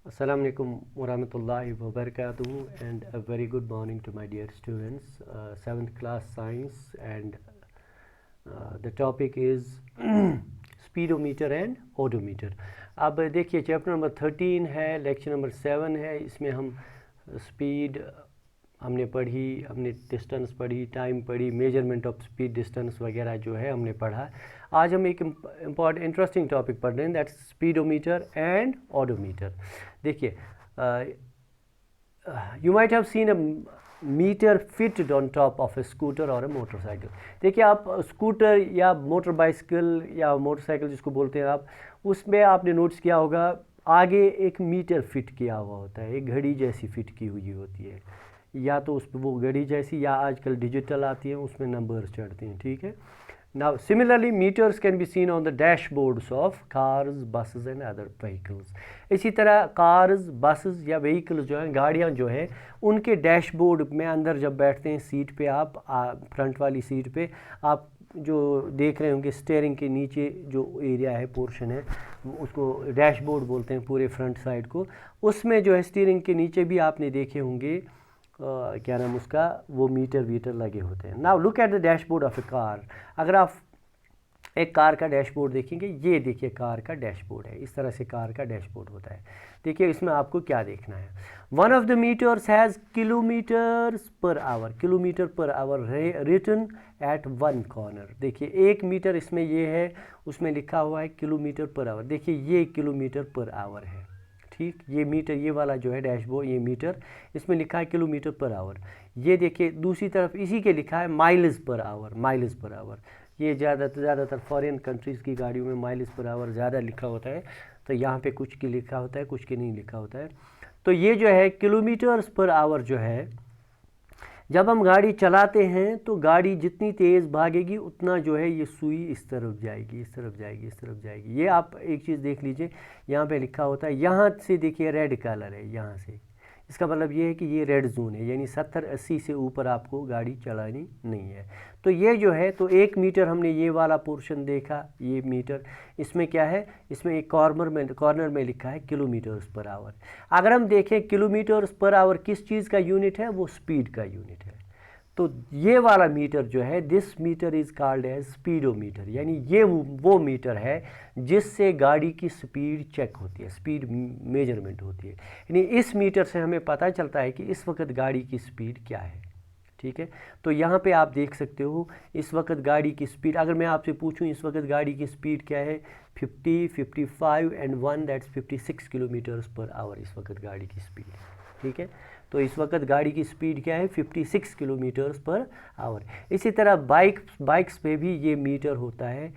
Assalamu alaikum warahmatullahi wabarakatuh, and a very good morning to my dear students. 7th class science, and the topic is speedometer and odometer. अब देखिए chapter number 13 है, lecture number 7 है. इसमें हम speed हमने पढ़ी, हमने distance पढ़ी, टाइम पढ़ी, मेजरमेंट ऑफ स्पीड, डिस्टेंस वगैरह जो है हमने पढ़ा. आज हम एक इम्पॉर्टेंट इंटरेस्टिंग टॉपिक पढ़ रहे हैं, दैट स्पीडोमीटर एंड ऑडोमीटर. देखिए, you might have seen a meter fitted on top of a scooter और ए मोटरसाइकिल. देखिए, आप स्कूटर या मोटर बाइसिकल या मोटरसाइकिल जिसको बोलते हैं आप, उसमें आपने नोटिस किया होगा आगे एक मीटर फिट किया हुआ होता है, एक घड़ी जैसी फिट की हुई होती है, या तो उस पर वो घड़ी जैसी, या आजकल डिजिटल आती है उसमें नंबर्स चढ़ते हैं. ठीक है. Now similarly meters can be seen on the dashboards of cars, buses and other vehicles. इसी तरह कार्स, बसेस या व्हीकल्स जो हैं, गाड़ियाँ जो हैं, उनके डैशबोर्ड में अंदर जब बैठते हैं सीट पे, आप फ्रंट वाली सीट पे आप जो देख रहे होंगे, स्टीयरिंग के नीचे जो एरिया है, पोर्शन है, उसको डैशबोर्ड बोलते हैं पूरे फ्रंट साइड को. उसमें जो है स्टीयरिंग के नीचे भी आपने देखे होंगे क्या नाम उसका, वो मीटर वीटर लगे होते हैं. Now look at the dashboard of A car. अगर आप एक कार का डैशबोर्ड देखेंगे, ये देखिए कार का डैशबोर्ड है, इस तरह से कार का डैशबोर्ड होता है. देखिए इसमें आपको क्या देखना है. One of the meters has kilometres per hour, kilometre per hour written at one corner. देखिए एक मीटर इसमें ये है, उसमें लिखा हुआ है किलोमीटर पर आवर. देखिए ये किलोमीटर पर आवर है. ठीक, ये मीटर, ये वाला जो है डैशबोर्ड, ये मीटर, इसमें लिखा है किलोमीटर पर आवर. ये देखिए दूसरी तरफ इसी के लिखा है miles per hour, miles per hour. ये ज़्यादातर फॉरेन कंट्रीज़ की गाड़ियों में माइल्स पर आवर ज़्यादा लिखा होता है, तो यहाँ पे कुछ की लिखा होता है, कुछ के नहीं लिखा होता है. तो ये जो है किलोमीटर्स पर आवर जो है, जब हम गाड़ी चलाते हैं तो गाड़ी जितनी तेज़ भागेगी उतना जो है ये सुई इस तरफ जाएगी, इस तरफ जाएगी, इस तरफ जाएगी. ये आप एक चीज़ देख लीजिए, यहाँ पे लिखा होता है, यहाँ से देखिए रेड कलर है, यहाँ से, इसका मतलब ये है कि ये रेड जोन है, यानी 70-80 से ऊपर आपको गाड़ी चलानी नहीं है. तो ये जो है, तो एक मीटर हमने ये वाला पोर्शन देखा, ये मीटर, इसमें क्या है, इसमें एक कॉर्नर में लिखा है किलोमीटर्स पर आवर. अगर हम देखें किलोमीटर्स पर आवर किस चीज़ का यूनिट है, वो स्पीड का यूनिट है. तो ये वाला मीटर जो है, this meter is called as speedometer, यानी ये वो मीटर है जिससे गाड़ी की स्पीड चेक होती है, स्पीड मेजरमेंट होती है. यानी इस मीटर से हमें पता चलता है कि इस वक्त गाड़ी की स्पीड क्या है. ठीक है. तो यहाँ पे आप देख सकते हो इस वक्त गाड़ी की स्पीड. अगर मैं आपसे पूछूं इस वक्त गाड़ी की स्पीड क्या है, 50, 55 and 1, that's 56 kilometres per our इस वक्त गाड़ी की स्पीड. ठीक है. तो इस वक्त गाड़ी की स्पीड क्या है, 56 किलोमीटर्स पर आवर. इसी तरह बाइक्स पे भी ये मीटर होता है,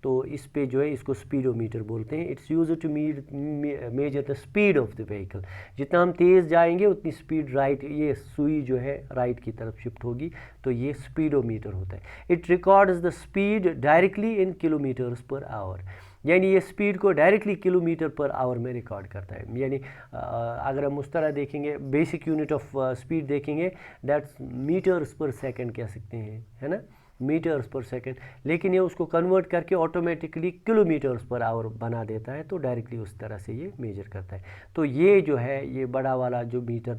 तो इस पे जो है इसको स्पीडोमीटर बोलते हैं. It's used to measure the speed of the vehicle. जितना हम तेज़ जाएंगे उतनी स्पीड राइट, ये सुई जो है राइट की तरफ शिफ्ट होगी, तो ये स्पीडोमीटर होता है. It records the speed directly in kilometres per our, यानी ये स्पीड को डायरेक्टली किलोमीटर पर आवर में रिकॉर्ड करता है. यानी अगर हम उस तरह देखेंगे, बेसिक यूनिट ऑफ स्पीड देखेंगे, दैट्स मीटर्स पर सेकंड कह सकते हैं, है ना, मीटर्स पर सेकंड. लेकिन ये उसको कन्वर्ट करके ऑटोमेटिकली किलोमीटर्स पर आवर बना देता है, तो डायरेक्टली उस तरह से ये मेजर करता है. तो ये जो है, ये बड़ा वाला जो मीटर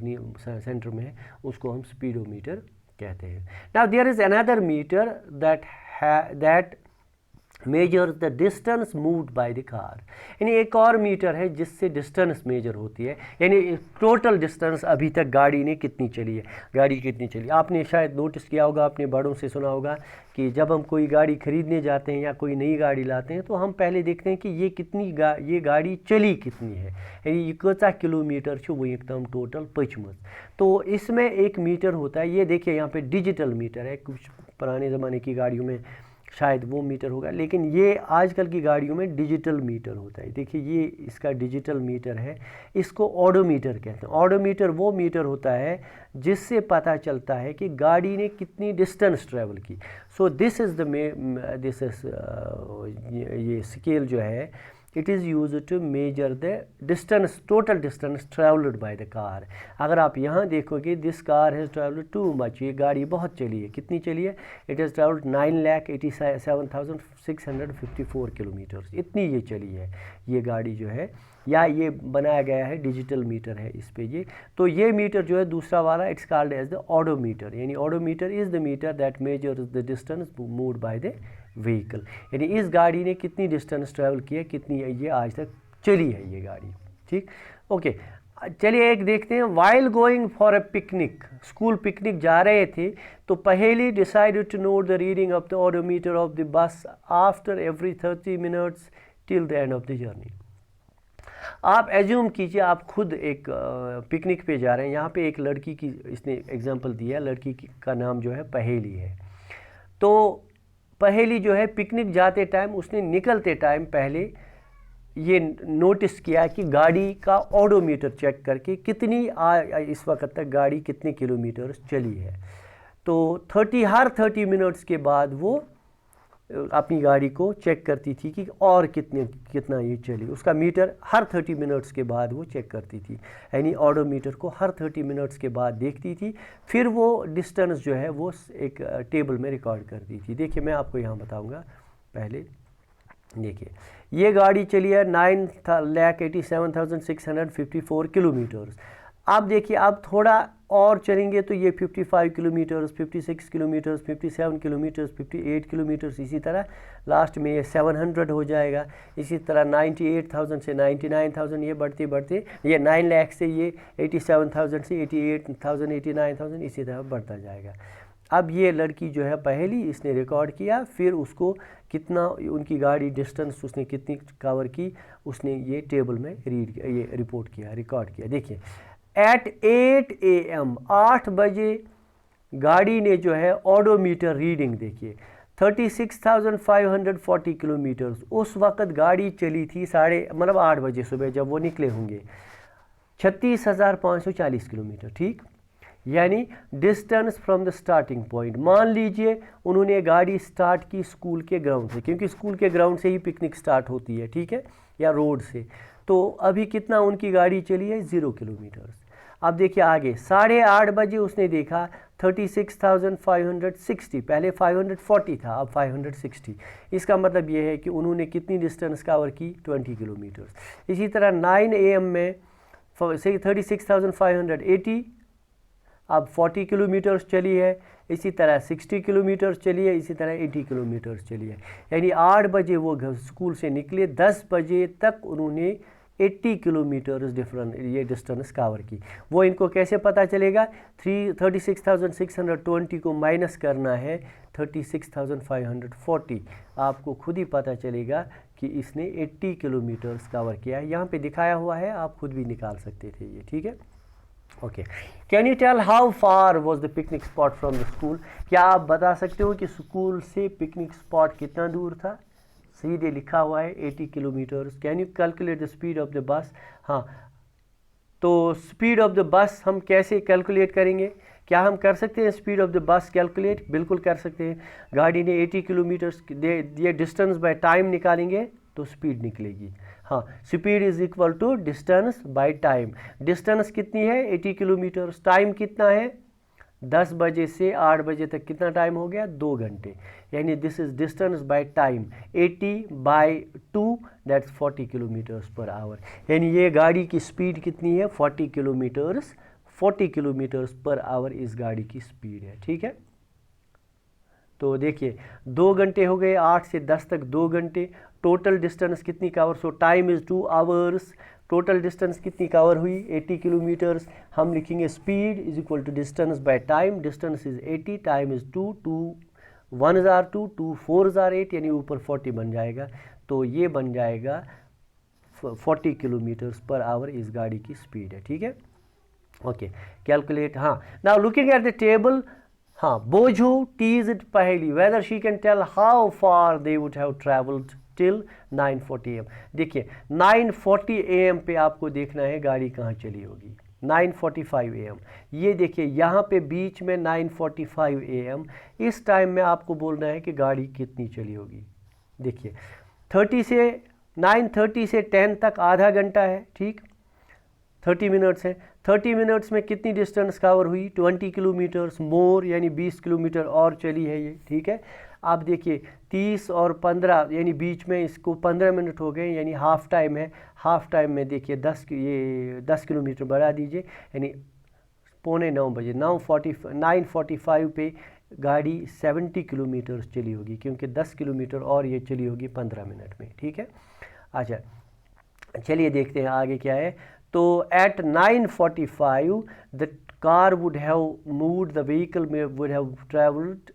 सेंटर में है, उसको हम स्पीडोमीटर कहते हैं. Now there is another meter that measure the distance moved by the car. यानी एक और मीटर है जिससे डिस्टेंस मेजर होती है, यानी टोटल डिस्टेंस अभी तक गाड़ी ने कितनी चली है, गाड़ी कितनी चली. आपने शायद नोटिस किया होगा, अपने बड़ों से सुना होगा कि जब हम कोई गाड़ी खरीदने जाते हैं या कोई नई गाड़ी लाते हैं, तो हम पहले देखते हैं कि ये ये गाड़ी चली कितनी है, यानी ये कचा किलोमीटर छो वो एकदम टोटल पचमत. तो इसमें एक मीटर होता है, ये देखिए यहाँ पे डिजिटल मीटर है. कुछ पुराने ज़माने की गाड़ियों में शायद वो मीटर होगा, लेकिन ये आजकल की गाड़ियों में डिजिटल मीटर होता है. देखिए ये इसका डिजिटल मीटर है, इसको ऑडोमीटर कहते हैं. ऑडोमीटर वो मीटर होता है जिससे पता चलता है कि गाड़ी ने कितनी डिस्टेंस ट्रैवल की. सो दिस इज़ ये स्केल जो है, it is use to measure the distance, total distance travelled by the car. अगर आप यहाँ देखोगे this car has travelled too much, ये गाड़ी बहुत चली है, कितनी चली है, इट हैज़ ट्रैवल्ड 9,87,654 किलोमीटर्स, इतनी ये चली है ये गाड़ी जो है, या ये बनाया गया है डिजिटल मीटर है इस पे ये। तो ये मीटर जो है दूसरा वाला it's called as the odometer, यानी odometer is the meter that measures the distance moved by the vehicle, यानी इस गाड़ी ने कितनी डिस्टेंस ट्रैवल किया, कितनी ये आज तक चली है ये गाड़ी। ठीक, ओके, चलिए एक देखते हैं। While going for a picnic, school picnic जा रहे थे तो Paheli decided to note the reading of the odometer of the bus after every 30 minutes till the end of the journey. आप एज्यूम कीजिए आप खुद एक पिकनिक पे जा रहे हैं, यहाँ पे एक लड़की की इसने एग्जांपल दिया, लड़की का नाम जो है पहेली है। तो पहेली जो है पिकनिक जाते टाइम उसने निकलते टाइम पहले ये नोटिस किया कि गाड़ी का ऑडोमीटर चेक करके कितनी इस वक्त तक गाड़ी कितने किलोमीटर चली है। तो हर 30 मिनट्स के बाद वो अपनी गाड़ी को चेक करती थी कि और कितना ये चली, उसका मीटर हर 30 मिनट्स के बाद वो चेक करती थी, यानी ऑडोमीटर को हर 30 मिनट्स के बाद देखती थी, फिर वो डिस्टेंस जो है वो एक टेबल में रिकॉर्ड करती थी। देखिए मैं आपको यहाँ बताऊँगा, पहले देखिए ये गाड़ी चली है 9,87,654 किलोमीटर्स। आप देखिए आप थोड़ा और चलेंगे तो ये 55 किलोमीटर्स, 56 किलोमीटर्स, 57 किलोमीटर्स, 58 किलोमीटर्स, इसी तरह लास्ट में ये 700 हो जाएगा। इसी तरह 98,000 से 99,000 ये बढ़ते बढ़ते ये 9 लाख से ये 87,000 से 88,000, 89,000 इसी तरह बढ़ता जाएगा। अब ये लड़की जो है पहली इसने रिकॉर्ड किया, फिर उसको कितना उनकी गाड़ी डिस्टेंस उसने कितनी कवर की उसने ये टेबल में ये रिपोर्ट किया, रिकॉर्ड किया। देखिए एट 8 AM 8 बजे गाड़ी ने जो है ऑडोमीटर रीडिंग देखिए 36,540 किलोमीटर्स, उस वक़्त गाड़ी चली थी 8:30 बजे सुबह जब वो निकले होंगे 36,540 किलोमीटर। ठीक, यानी distance from the starting point, मान लीजिए उन्होंने गाड़ी स्टार्ट की स्कूल के ग्राउंड से, क्योंकि स्कूल के ग्राउंड से ही पिकनिक स्टार्ट होती है, ठीक है, या रोड से। तो अभी कितना उनकी गाड़ी चली है 0 किलोमीटर्स। अब देखिए आगे 8:30 बजे उसने देखा 36,560, पहले 540 था अब 560, इसका मतलब ये है कि उन्होंने कितनी डिस्टेंस कवर की 20 किलोमीटर्स। इसी तरह 9 AM में 36,580 अब 40 किलोमीटर्स चली है, इसी तरह 60 किलोमीटर्स चली है, इसी तरह 80 किलोमीटर्स चली है, यानी 8 बजे वो घर स्कूल से निकले, 10 बजे तक उन्होंने 80 किलोमीटर्स डिफरेंट ये डिस्टेंस कवर की। वो इनको कैसे पता चलेगा, 36,620 को माइनस करना है 36,540, आपको खुद ही पता चलेगा कि इसने 80 किलोमीटर्स कवर किया है। यहाँ पे दिखाया हुआ है, आप खुद भी निकाल सकते थे ये, ठीक है। Okay, can you tell how far was the picnic spot from the school, क्या आप बता सकते हो कि स्कूल से पिकनिक स्पॉट कितना दूर था। सीधे लिखा हुआ है 80 kilometres. Can you calculate the speed of the बस, हाँ, तो स्पीड ऑफ द बस हम कैसे कैलकुलेट करेंगे, क्या हम कर सकते हैं स्पीड ऑफ द बस कैलकुलेट, बिल्कुल कर सकते हैं। गाड़ी ने 80 किलोमीटर्स ये डिस्टेंस बाय टाइम निकालेंगे तो स्पीड निकलेगी। हाँ, speed is equal to distance by time. Distance कितनी है 80 किलोमीटर्स, टाइम कितना है 10 बजे से 8 बजे तक कितना टाइम हो गया 2 घंटे, यानी this is distance by time 80/2 that's 40 kilometres per our, यानी ये गाड़ी की स्पीड कितनी है 40 किलोमीटर्स पर आवर इस गाड़ी की स्पीड है, ठीक है। तो देखिए 2 घंटे हो गए, 8 से 10 तक 2 घंटे, टोटल डिस्टेंस कितनी cover, so time is 2 hours, total distance कितनी कवर हुई 80 किलोमीटर्स। हम लिखेंगे speed is equal to distance by time, distance is 80, time is 2, 1 हज़ार 2, 2 4 हज़ार 8, यानी ऊपर 40 बन जाएगा, तो ये बन जाएगा 40 किलोमीटर्स पर आवर इस गाड़ी की स्पीड है, ठीक है। ओके, कैलकुलेट, हाँ, now looking at the table, हाँ, Boojho teased Paheli whether she can tell how far they would have travelled till 9:40 AM। देखिए 9:40 AM पे आपको देखना है गाड़ी कहाँ चली होगी, 9:45 AM, ये देखिए यहाँ पे बीच में 9:45 AM, इस टाइम में आपको बोलना है कि गाड़ी कितनी चली होगी। देखिए 30 से 9:30 से 10 तक आधा घंटा है, ठीक, 30 मिनट्स है। 30 मिनट्स में कितनी डिस्टेंस कवर हुई? 20 किलोमीटर्स मोर, यानी 20 किलोमीटर और चली है ये, ठीक है। आप देखिए 30 और 15 यानी बीच में इसको 15 मिनट हो गए, यानी हाफ टाइम है। हाफ टाइम में देखिए 10 किलोमीटर बढ़ा दीजिए, यानी 8:45 बजे 9:45 पे गाड़ी 70 किलोमीटर चली होगी, क्योंकि 10 किलोमीटर और ये चली होगी 15 मिनट में, ठीक है। अच्छा, चलिए देखते हैं आगे क्या है। तो at 9:45 the car would have moved, the vehicle में वुड हैव ट्रेवल्ड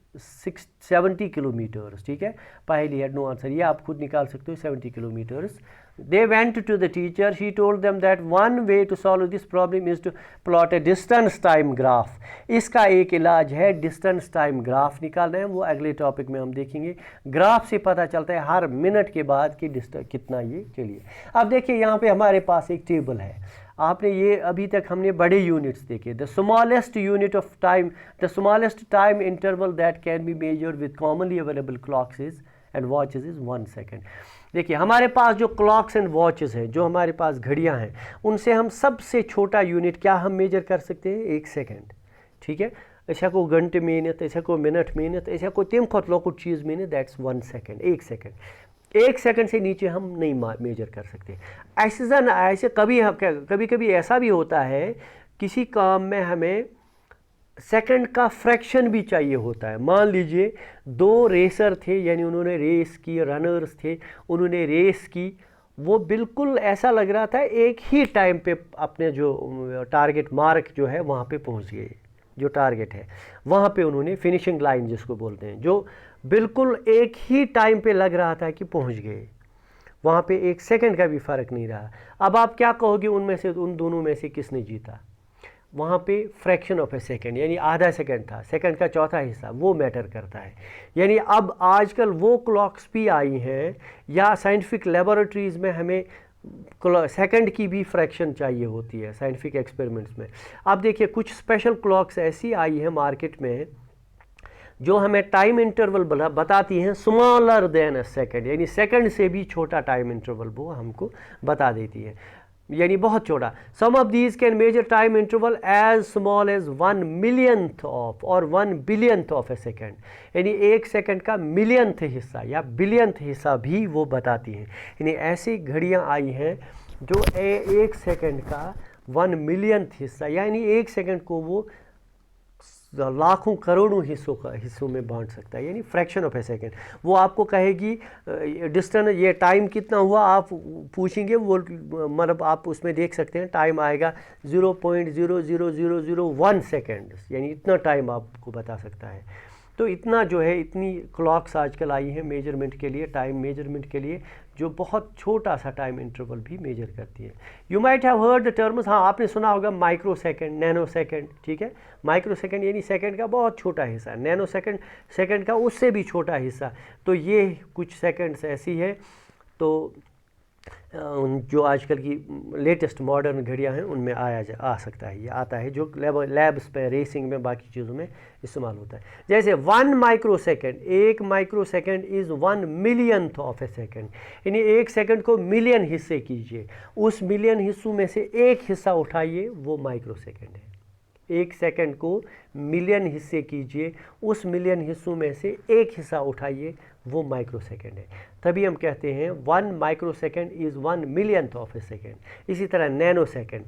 70 किलोमीटर्स, ठीक है। पहली हैड नो आंसर, ये आप खुद निकाल सकते हो, 70 kilometres. They went to the teacher. She told them that one way to solve this problem is to plot a distance time graph. इसका एक इलाज है डिस्टेंस टाइम ग्राफ निकालना है, वो अगले टॉपिक में हम देखेंगे। ग्राफ से पता चलता है हर मिनट के बाद कि डिस्टेंस कितना ये। चलिए अब देखिए यहाँ पे हमारे पास एक टेबल है। आपने ये अभी तक हमने बड़े यूनिट्स देखे। The smallest unit of time, the smallest time interval that can be measured with commonly available clocks is and watches is 1 second. देखिए हमारे पास जो क्लॉक्स एंड वॉचेस हैं, जो हमारे पास घड़ियां हैं, उनसे हम सबसे छोटा यूनिट क्या हम मेजर कर सकते हैं? 1 सेकेंड, ठीक है। ऐसा को घंटे मेहनत, ऐसा को मिनट मेहनत, ऐसा को तम खुद लोकुट चीज़ मेहनत, दैट्स 1 सेकेंड, 1 सेकेंड। 1 सेकेंड से नीचे हम नहीं मेजर कर सकते। ऐसे कभी कभी ऐसा भी होता है किसी काम में हमें सेकंड का फ्रैक्शन भी चाहिए होता है। मान लीजिए 2 रेसर थे, यानी उन्होंने रेस की, रनर्स थे, उन्होंने रेस की, वो बिल्कुल ऐसा लग रहा था एक ही टाइम पे अपने जो टारगेट मार्क जो है वहाँ पे पहुँच गए। जो टारगेट है वहाँ पे उन्होंने फिनिशिंग लाइन जिसको बोलते हैं, जो बिल्कुल एक ही टाइम पे लग रहा था कि पहुँच गए, वहाँ पे 1 सेकेंड का भी फ़र्क नहीं रहा। अब आप क्या कहोगे उनमें से, उन दोनों में से किसने जीता? वहाँ पे फ्रैक्शन ऑफ ए सेकेंड, यानी आधा सेकेंड था, सेकेंड का चौथा हिस्सा, वो मैटर करता है। यानी अब आजकल वो क्लॉक्स भी आई हैं, या साइंटिफिक लेबोरेटरीज़ में हमें सेकंड की भी फ्रैक्शन चाहिए होती है साइंटिफिक एक्सपेरिमेंट्स में। अब देखिए कुछ स्पेशल क्लॉक्स ऐसी आई हैं मार्केट में जो हमें टाइम इंटरवल बताती हैं स्मॉलर देन अ सेकेंड, यानी सेकंड से भी छोटा टाइम इंटरवल वो हमको बता देती है, यानी बहुत छोटा। Some of these can measure time interval as small as 1 millionth of और 1 बिलियंथ ऑफ ए सेकेंड, यानी 1 सेकेंड का मिलियंथ हिस्सा या बिलियंथ हिस्सा भी वो बताती हैं। यानी ऐसी घड़ियाँ आई हैं जो 1 सेकेंड का 1 मिलियंथ हिस्सा, यानी 1 सेकेंड को वो लाखों करोड़ों हिस्सों में बांट सकता है, यानी फ्रैक्शन ऑफ ए सेकेंड। वो आपको कहेगी डिस्टेंस, ये टाइम कितना हुआ, आप पूछेंगे, वो मतलब आप उसमें देख सकते हैं टाइम आएगा 0.00001 सेकेंड, यानी इतना टाइम आपको बता सकता है। तो इतना जो है, इतनी क्लॉक्स आजकल आई हैं मेजरमेंट के लिए, टाइम मेजरमेंट के लिए, जो बहुत छोटा सा टाइम इंटरवल भी मेजर करती है। You might have heard the terms, हाँ आपने सुना होगा माइक्रो सेकेंड, नैनो सेकेंड, ठीक है। माइक्रो सेकेंड यानी सेकेंड का बहुत छोटा हिस्सा, नैनो सेकेंड सेकेंड का उससे भी छोटा हिस्सा। तो ये कुछ सेकेंड्स ऐसी है, तो जो आजकल की लेटेस्ट मॉडर्न घड़ियां हैं उनमें आ सकता है, ये आता है जो लैब्स पे, रेसिंग में, बाकी चीज़ों में इस्तेमाल होता है। जैसे 1 microsecond, 1 micro second is 1 millionth of a second, यानी 1 सेकेंड को मिलियन हिस्से कीजिए, उस मिलियन हिस्सों में से एक हिस्सा उठाइए, वो माइक्रो सेकेंड है। 1 सेकेंड को मिलियन हिस्से कीजिए, उस मिलियन हिस्सों में से एक हिस्सा उठाइए, वो माइक्रो सेकेंड है। तभी हम कहते हैं 1 micro second is 1 millionth of a second. इसी तरह नैनो सेकेंड,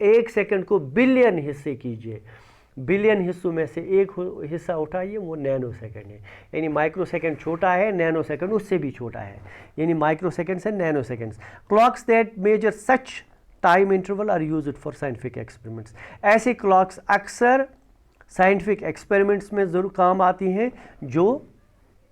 1 सेकेंड को बिलियन हिस्से कीजिए, बिलियन हिस्सों में से एक हिस्सा उठाइए, वो नैनो सेकेंड है। यानी माइक्रो सेकेंड छोटा है, नैनो सेकेंड उससे भी छोटा है, यानी microseconds and nanoseconds. Clocks that measure such time interval are used for scientific experiments. ऐसी क्लॉक्स अक्सर साइंटिफिक एक्सपेरिमेंट्स में ज़रूर काम आती हैं, जो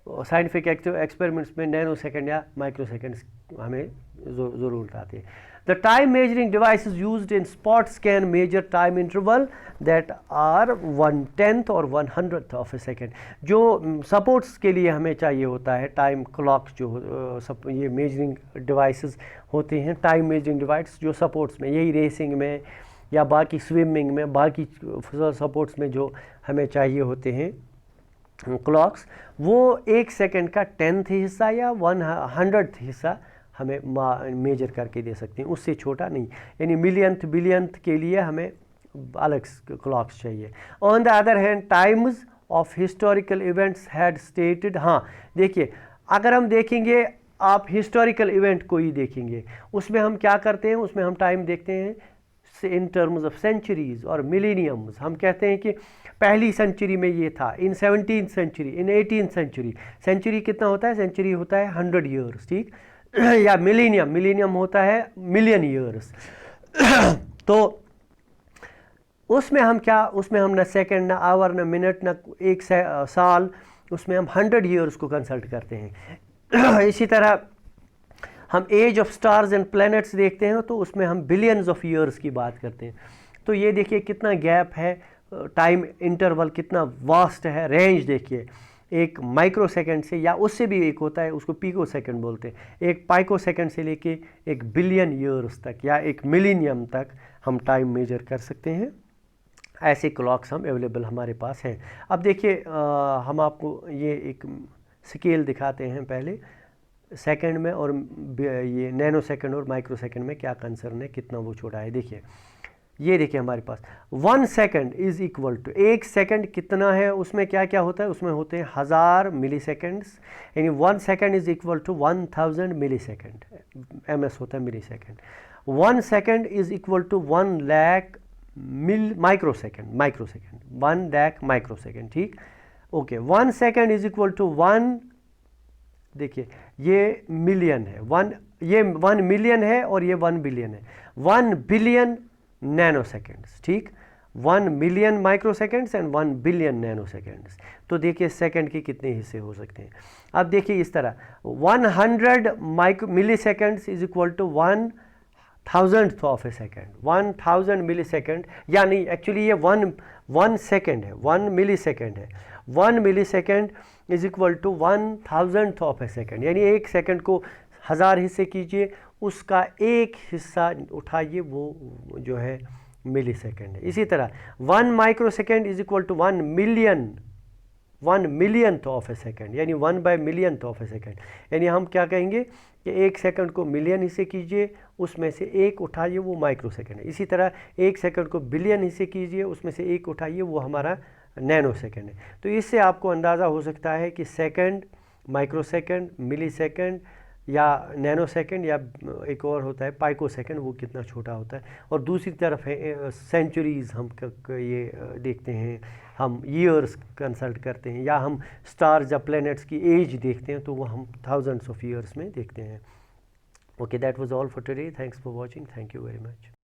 साइंटिफिक एक्सपेरिमेंट्स में नैनो सेकेंड या माइक्रो सेकेंड्स हमें ज़रूरत आती है। The time measuring devices used in sports can measure time interval that are 1/10 और 100th ऑफ ए सेकेंड। जो सपोर्ट्स के लिए हमें चाहिए होता है टाइम क्लॉक, जो ये मेजरिंग डिवाइसेस होते हैं, टाइम मेजरिंग डिवाइस जो सपोर्ट्स में, यही रेसिंग में या बाकी स्विमिंग में, बाकी सपोर्ट्स में जो हमें चाहिए होते हैं क्लॉक्स, वो 1 सेकेंड का 10th हिस्सा या 100th हिस्सा हमें मेजर करके दे सकते हैं, उससे छोटा नहीं। यानी मिलियंथ बिलियंथ के लिए हमें अलग क्लॉक्स चाहिए। On the other hand times of historical events had stated, हाँ देखिए अगर हम देखेंगे, आप हिस्टोरिकल इवेंट को ही देखेंगे, उसमें हम क्या करते हैं, उसमें हम टाइम देखते हैं इन टर्म्स ऑफ सेंचुरीज और मिलेनियम्स। हम कहते हैं कि पहली सेंचुरी में ये था, इन 17th सेंचुरी, इन 18th सेंचुरी। सेंचुरी कितना होता है, सेंचुरी होता है 100 ईयर्स, ठीक या मिलेनियम, मिलेनियम होता है मिलियन ईयर्स। तो उसमें हम क्या, उसमें हम ना सेकंड, ना आवर, ना मिनट, ना एक साल, उसमें हम 100 ईयर्स को कंसल्ट करते हैं। इसी तरह हम age of stars and planets देखते हैं तो उसमें हम बिलियंस ऑफ ईयर्स की बात करते हैं। तो ये देखिए कितना गैप है, टाइम इंटरवल कितना वास्ट है, रेंज देखिए, एक माइक्रो सेकंड से, या उससे भी एक होता है उसको पीको सेकंड बोलते हैं, एक पाइको सेकंड से लेके एक बिलियन ईयर्स तक या एक मिलीनियम तक हम टाइम मेजर कर सकते हैं। ऐसे क्लॉक्स हम अवेलेबल हमारे पास हैं। अब देखिए हम आपको ये एक स्केल दिखाते हैं पहले सेकंड में, और ये नैनो सेकंड और माइक्रो सेकंड में क्या कंसर्न है, कितना वो छोटा है। देखिए ये देखिए हमारे पास 1 सेकंड इज इक्वल टू, एक सेकंड कितना है, उसमें क्या क्या होता है, उसमें होते हैं 1000 मिली सेकेंड्स, यानी 1 second is equal to 1000 millisecond, MS होता है millisecond. 1 second is equal to 1 lakh microsecond, 1 lakh microsecond, ठीक okay. 1 second is equal to 1, देखिए ये मिलियन है, ये 1 मिलियन है और ये 1 बिलियन है, 1 बिलियन नैनो सेकेंड्स, ठीक 1 million micro seconds and 1 billion nano seconds. तो देखिए सेकंड के कितने हिस्से हो सकते हैं। अब देखिए इस तरह 100 milliseconds is equal to 1,000th of a second, 1000 millisecond, या नहीं एक्चुअली ये 1 सेकेंड है, 1 मिली सेकेंड है, 1 millisecond is equal to 1000th of a second, यानी एक सेकेंड को 1000 हिस्से कीजिए, उसका एक हिस्सा उठाइए, वो जो है मिली सेकेंड है। इसी तरह 1 microsecond is equal to 1 millionth of a second, यानी 1 by millionth of a second, यानी हम क्या कहेंगे कि एक सेकंड को मिलियन हिस्से कीजिए, उसमें से एक उठाइए, वो माइक्रो सेकंड है। इसी तरह एक सेकंड को बिलियन हिस्से कीजिए, उसमें से एक उठाइए, वो हमारा नैनो सेकंड है। तो इससे आपको अंदाज़ा हो सकता है कि सेकंड, माइक्रो सेकंड, मिली सेकंड या नैनो सेकंड, या एक और होता है पाइको सेकंड, वो कितना छोटा होता है। और दूसरी तरफ है सेंचुरीज़, हम ये देखते हैं, हम ईयर्स कंसल्ट करते हैं, या हम स्टार्स या प्लैनेट्स की एज देखते हैं, तो वो हम थाउजेंड्स ऑफ ईयर्स में देखते हैं। Okay, that was all for today, thanks for watching, thank you very much.